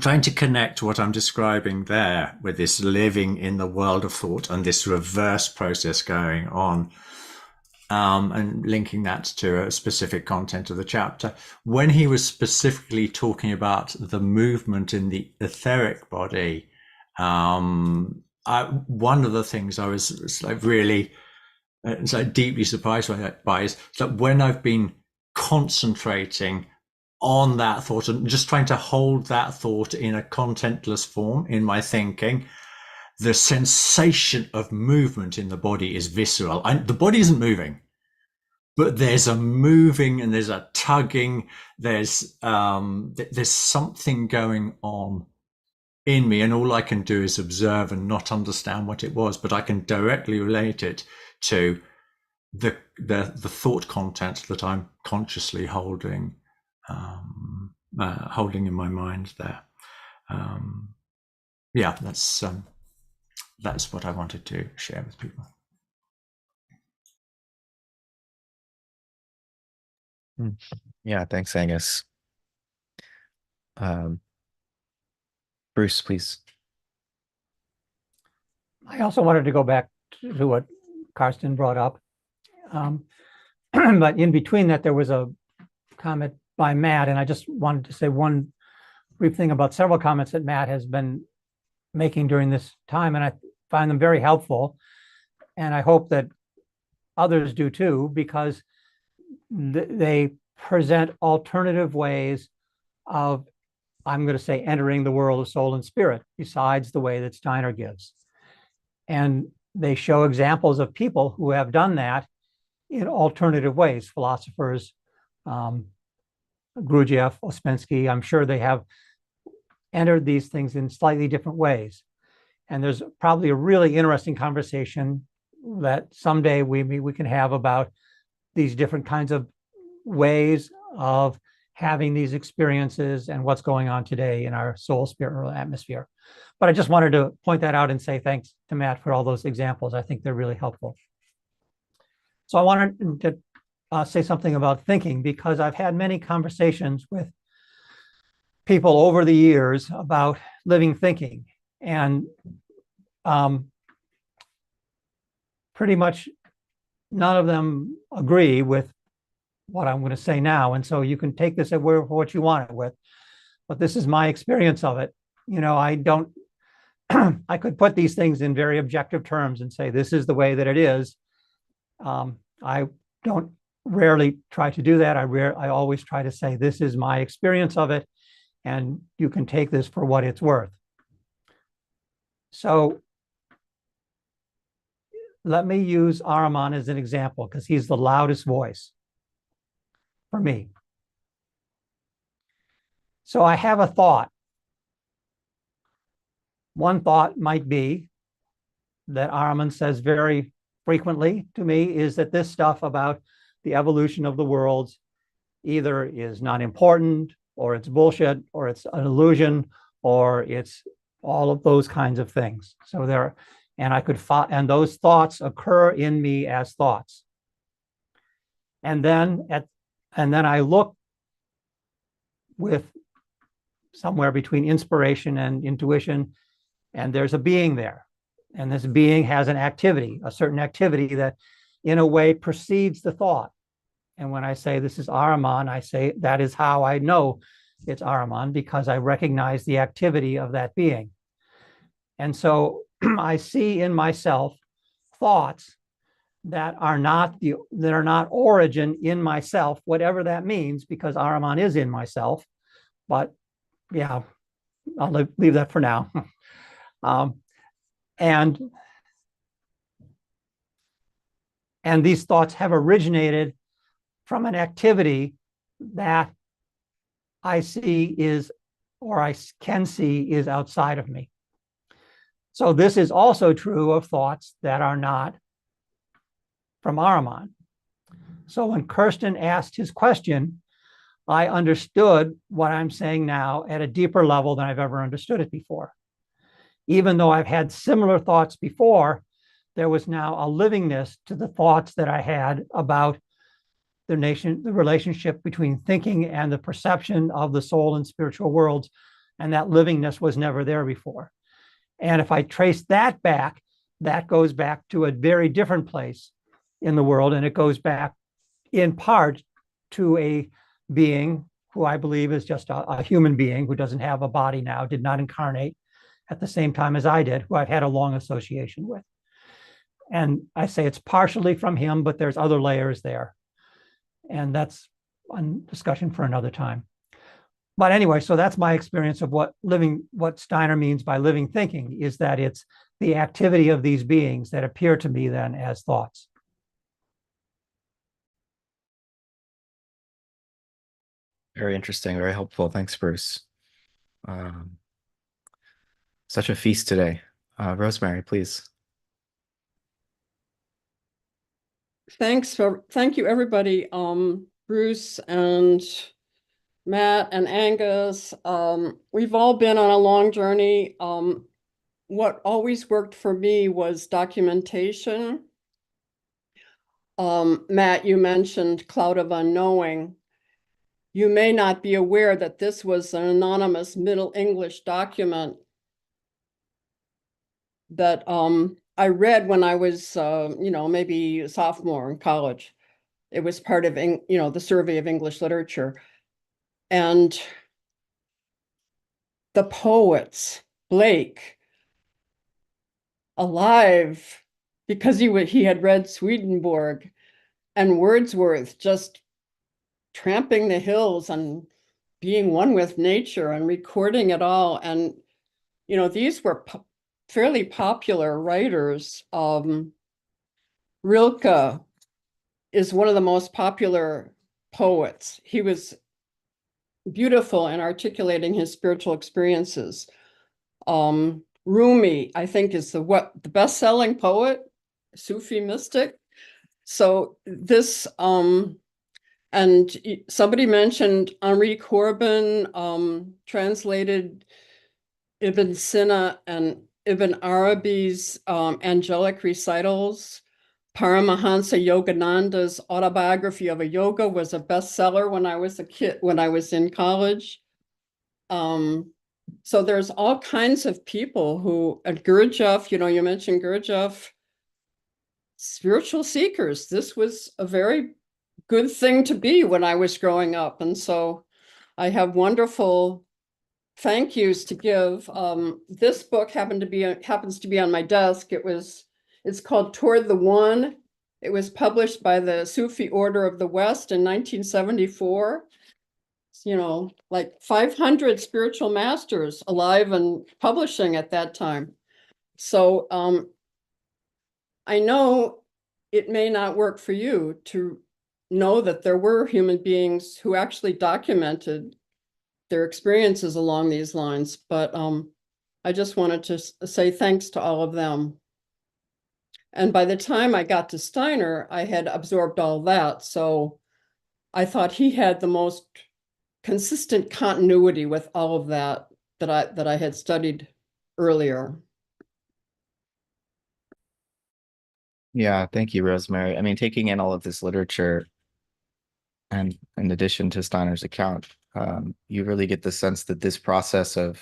E: trying to connect what I'm describing there with this living in the world of thought and this reverse process going on, and linking that to a specific content of the chapter. When he was specifically talking about the movement in the etheric body, one of the things I was like really deeply surprised by is that when I've been concentrating on that thought and just trying to hold that thought in a contentless form in my thinking, the sensation of movement in the body is visceral. The body isn't moving, but there's a moving and there's a tugging. There's something going on in me, and all I can do is observe and not understand what it was, but I can directly relate it to the thought content that I'm consciously holding in my mind there. Yeah, that's what I wanted to share with people.
A: Yeah, thanks, Angus. Bruce, please.
B: I also wanted to go back to what Karsten brought up. But in between that, there was a comment by Matt, and I just wanted to say one brief thing about several comments that Matt has been making during this time, and I find them very helpful. And I hope that others do too, because they present alternative ways of, I'm going to say, entering the world of soul and spirit, besides the way that Steiner gives. And they show examples of people who have done that in alternative ways. Philosophers, Gurdjieff, Ouspensky, I'm sure they have entered these things in slightly different ways. And there's probably a really interesting conversation that someday we can have about these different kinds of ways of having these experiences and what's going on today in our soul spiritual atmosphere. But I just wanted to point that out and say thanks to Matt for all those examples. I think they're really helpful. So I wanted to say something about thinking, because I've had many conversations with people over the years about living thinking, and pretty much none of them agree with what I'm going to say now. And so you can take this for what you want it with, but this is my experience of it. You know, I don't, I could put these things in very objective terms and say, this is the way that it is. I don't rarely try to do that. I always try to say, this is my experience of it, and you can take this for what it's worth. So let me use Ahriman as an example, because he's the loudest voice for me. So I have a thought. One thought might be that Ahriman says very frequently to me is that this stuff about the evolution of the worlds either is not important, or it's bullshit, or it's an illusion, or it's all of those kinds of things. So there, and and those thoughts occur in me as thoughts. And then I look with somewhere between inspiration and intuition, and there's a being there. And this being has an activity, a certain activity that in a way precedes the thought. And when I say this is Ahriman, I say that is how I know it's Ahriman, because I recognize the activity of that being. And so I see in myself thoughts that are not origin in myself, whatever that means, because Ahriman is in myself. But yeah, I'll leave that for now. And these thoughts have originated from an activity that I see is, or I can see is outside of me. So this is also true of thoughts that are not from Ahriman. So when Kirsten asked his question, I understood what I'm saying now at a deeper level than I've ever understood it before. Even though I've had similar thoughts before, there was now a livingness to the thoughts that I had about the relationship between thinking and the perception of the soul and spiritual worlds. And that livingness was never there before. And if I trace that back, that goes back to a very different place in the world. And it goes back in part to a being who I believe is just a human being who doesn't have a body now, did not incarnate at the same time as I did, who I've had a long association with. And I say it's partially from him, but there's other layers there. And that's a discussion for another time. But anyway, so that's my experience of what Steiner means by living thinking, is that it's the activity of these beings that appear to me then as thoughts.
A: Very interesting, very helpful. Thanks, Bruce. Such a feast today. Rosemary, please.
F: Thank you, everybody. Bruce and Matt and Angus. We've all been on a long journey. What always worked for me was documentation. Matt, you mentioned Cloud of Unknowing. You may not be aware that this was an anonymous Middle English document that I read when I was, maybe a sophomore in college. It was part of, the Survey of English Literature. And the poets, Blake, alive, because he had read Swedenborg, and Wordsworth, just tramping the hills and being one with nature and recording it all. And, these were fairly popular writers. Rilke is one of the most popular poets. He was beautiful in articulating his spiritual experiences. Rumi, I think, is the best-selling poet, Sufi mystic. So this, and somebody mentioned Henri Corbin, translated Ibn Sina and Ibn Arabi's angelic recitals. Paramahansa Yogananda's Autobiography of a Yoga was a bestseller when I was a kid, when I was in college. So there's all kinds of people who, at Gurdjieff, you mentioned Gurdjieff, spiritual seekers. This was a very good thing to be when I was growing up. And so I have wonderful thank yous to give. This book happens to be on my desk. It's called Toward the One. It was published by the Sufi Order of the West in 1974. Like 500 spiritual masters alive and publishing at that time. So I know it may not work for you to know that there were human beings who actually documented their experiences along these lines, but I just wanted to say thanks to all of them. And by the time I got to Steiner, I had absorbed all that. So I thought he had the most consistent continuity with all of that that I had studied earlier.
A: Yeah, thank you, Rosemary. I mean, taking in all of this literature, and in addition to Steiner's account, you really get the sense that this process of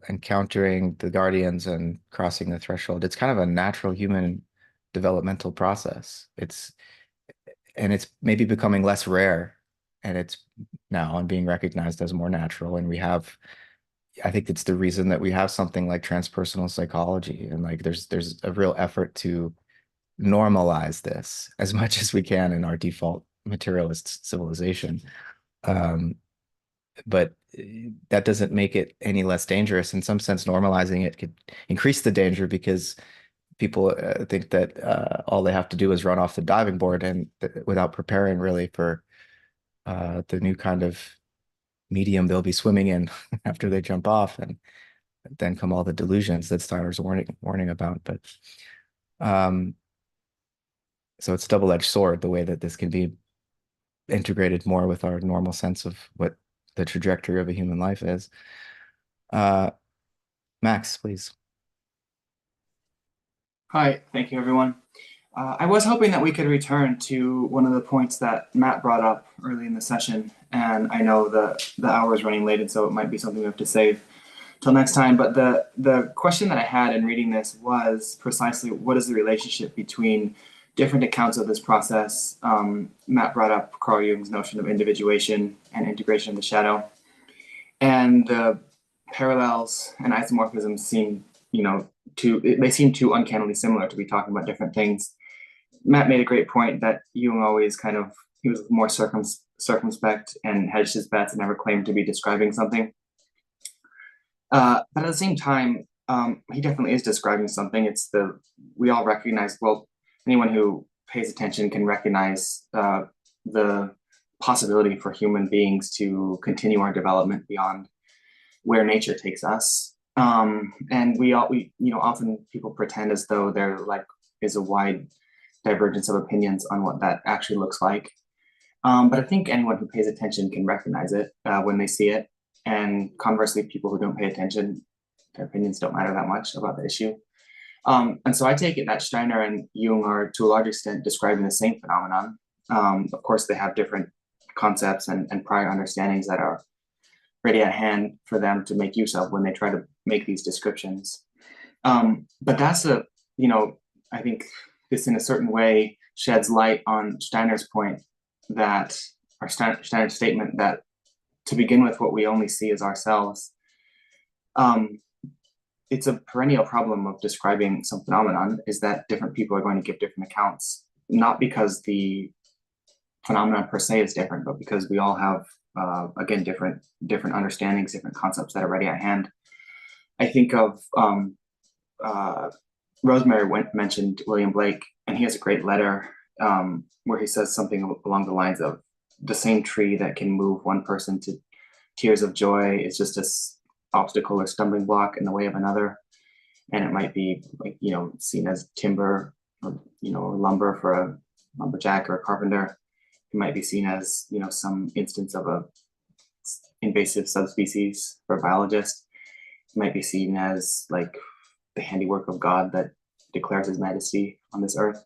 A: encountering the guardians and crossing the threshold, it's kind of a natural human developmental process. It's maybe becoming less rare, and it's now and being recognized as more natural. And I think it's the reason that we have something like transpersonal psychology, and like there's a real effort to normalize this as much as we can in our default materialist civilization. But that doesn't make it any less dangerous. In some sense, normalizing it could increase the danger, because people think that all they have to do is run off the diving board, and without preparing really for the new kind of medium they'll be swimming in after they jump off, and then come all the delusions that Steiner's warning about. But so it's a double-edged sword, the way that this can be integrated more with our normal sense of what the trajectory of a human life is. Max, please.
G: Hi, thank you, everyone. I was hoping that we could return to one of the points that Matt brought up early in the session, and I know the hour is running late, and so it might be something we have to save till next time. But the question that I had in reading this was precisely, what is the relationship between different accounts of this process? Matt brought up Carl Jung's notion of individuation and integration of the shadow, and the parallels and isomorphisms seem, they seem too uncannily similar to be talking about different things. Matt made a great point that Jung always he was more circumspect and hedged his bets and never claimed to be describing something. But at the same time, he definitely is describing something. We all recognize, well, anyone who pays attention can recognize the possibility for human beings to continue our development beyond where nature takes us. And we often people pretend as though there is a wide divergence of opinions on what that actually looks like. But I think anyone who pays attention can recognize it when they see it. And conversely, people who don't pay attention, their opinions don't matter that much about the issue. And so I take it that Steiner and Jung are to a large extent describing the same phenomenon. Of course, they have different concepts and prior understandings that are ready at hand for them to make use of when they try to make these descriptions. But that's I think this in a certain way sheds light on Steiner's point that, or Steiner's statement that to begin with, what we only see is ourselves. It's a perennial problem of describing some phenomenon is that different people are going to give different accounts, not because the phenomenon per se is different, but because we all have, again, different understandings, different concepts that are ready at hand. I think of Rosemary mentioned William Blake, and he has a great letter where he says something along the lines of, the same tree that can move one person to tears of joy is just an obstacle or stumbling block in the way of another. And it might be seen as timber or lumber for a lumberjack or a carpenter. It might be seen as some instance of a invasive subspecies for a biologist. It might be seen as like the handiwork of God that declares his majesty on this earth.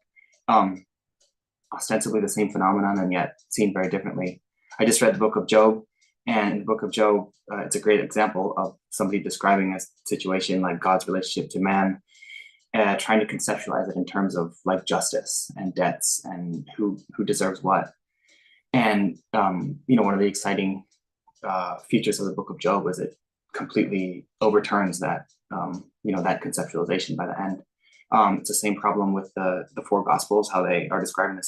G: Ostensibly the same phenomenon, and yet seen very differently. I just read the book of Job, and in the book of Job, it's a great example of somebody describing a situation like God's relationship to man, trying to conceptualize it in terms of like justice and debts and who deserves what. And one of the exciting features of the book of Job is it completely overturns that that conceptualization by the end. It's the same problem with the four gospels, how they are describing the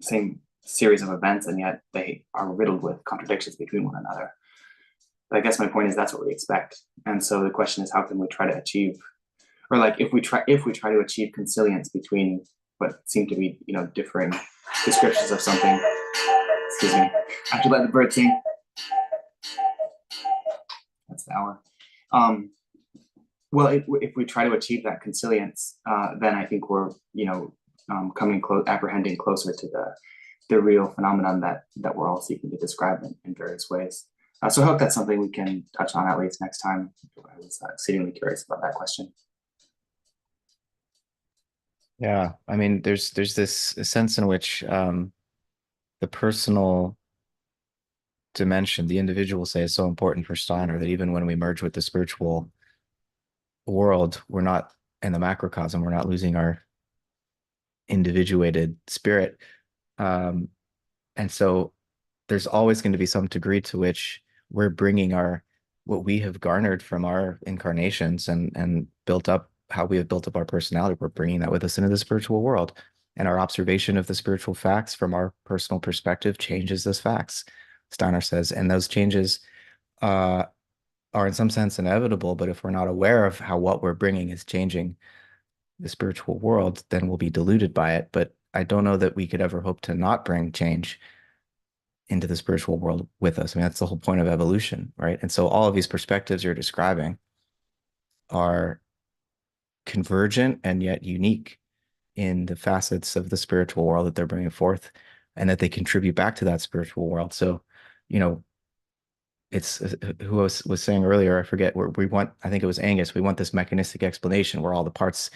G: same series of events, and yet they are riddled with contradictions between one another. But I guess my point is that's what we expect. And so the question is, how can we try to achieve, or like if we try to achieve consilience between what seem to be differing descriptions of something. Excuse me. I have to let the bird sing. That's the hour. Well, if we try to achieve that consilience, then I think we're, coming close, apprehending closer to the real phenomenon that we're all seeking to describe in various ways. So I hope that's something we can touch on at least next time. I was exceedingly curious about that question.
A: Yeah, I mean, there's this sense in which the personal dimension, the individual, say, is so important for Steiner that even when we merge with the spiritual world, we're not in the macrocosm, we're not losing our individuated spirit. And so there's always going to be some degree to which we're bringing what we have garnered from our incarnations and built up, how we have built up our personality, we're bringing that with us into the spiritual world. And our observation of the spiritual facts from our personal perspective changes those facts, Steiner says. And those changes are in some sense inevitable, but if we're not aware of how what we're bringing is changing the spiritual world, then we'll be deluded by it. But I don't know that we could ever hope to not bring change into the spiritual world with us. I mean, that's the whole point of evolution, right? And so all of these perspectives you're describing are convergent and yet unique in the facets of the spiritual world that they're bringing forth, and that they contribute back to that spiritual world. So, you know, it's who was saying earlier, I forget, where we want, I think it was Angus, we want this mechanistic explanation where all the parts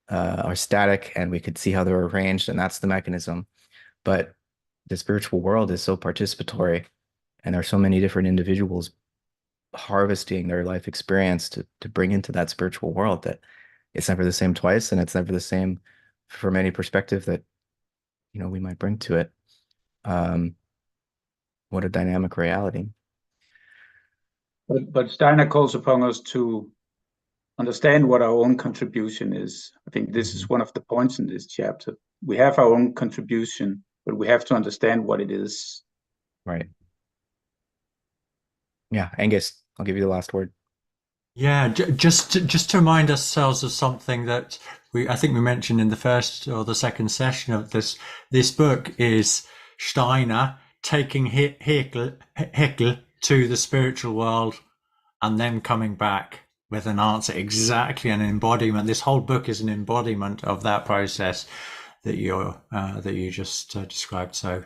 A: are static and we could see how they're arranged, and that's the mechanism. But the spiritual world is so participatory, and there are so many different individuals harvesting their life experience to bring into that spiritual world, that it's never the same twice, and it's never the same from any perspective that we might bring to it. What a dynamic reality.
D: But Steiner calls upon us to understand what our own contribution is. I think this is one of the points in this chapter. We have our own contribution, but we have to understand what it is.
A: Right. Yeah, Angus, I'll give you the last word.
E: Yeah, just to remind ourselves of something that I think we mentioned in the first or the second session of this book is Steiner taking Haeckel to the spiritual world and then coming back with an answer, exactly an embodiment. This whole book is an embodiment of that process that you just described so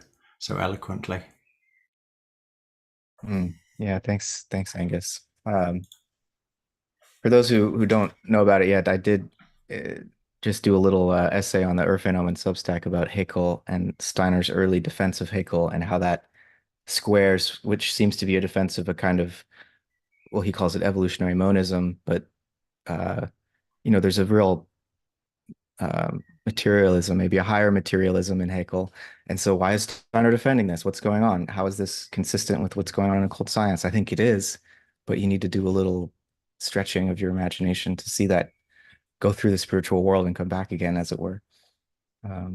E: eloquently.
A: Yeah, thanks, Angus. For those who don't know about it yet, I did just do a little essay on the Urfenom Substack about Haeckel and Steiner's early defense of Haeckel and how that squares, which seems to be a defense of a kind of, well, he calls it evolutionary monism, but there's a real materialism, maybe a higher materialism in Haeckel. And so why is Steiner defending this? What's going on? How is this consistent with what's going on in occult science? I think it is, but you need to do a little stretching of your imagination to see that go through the spiritual world and come back again, as it were. Yeah.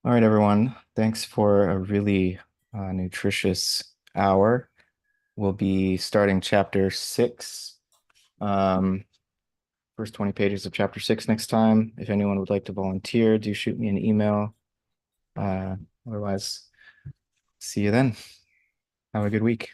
A: All right, everyone. Thanks for a really nutritious hour. We'll be starting chapter 6. First 20 pages of chapter 6 next time. If anyone would like to volunteer, do shoot me an email. Otherwise, see you then. Have a good week.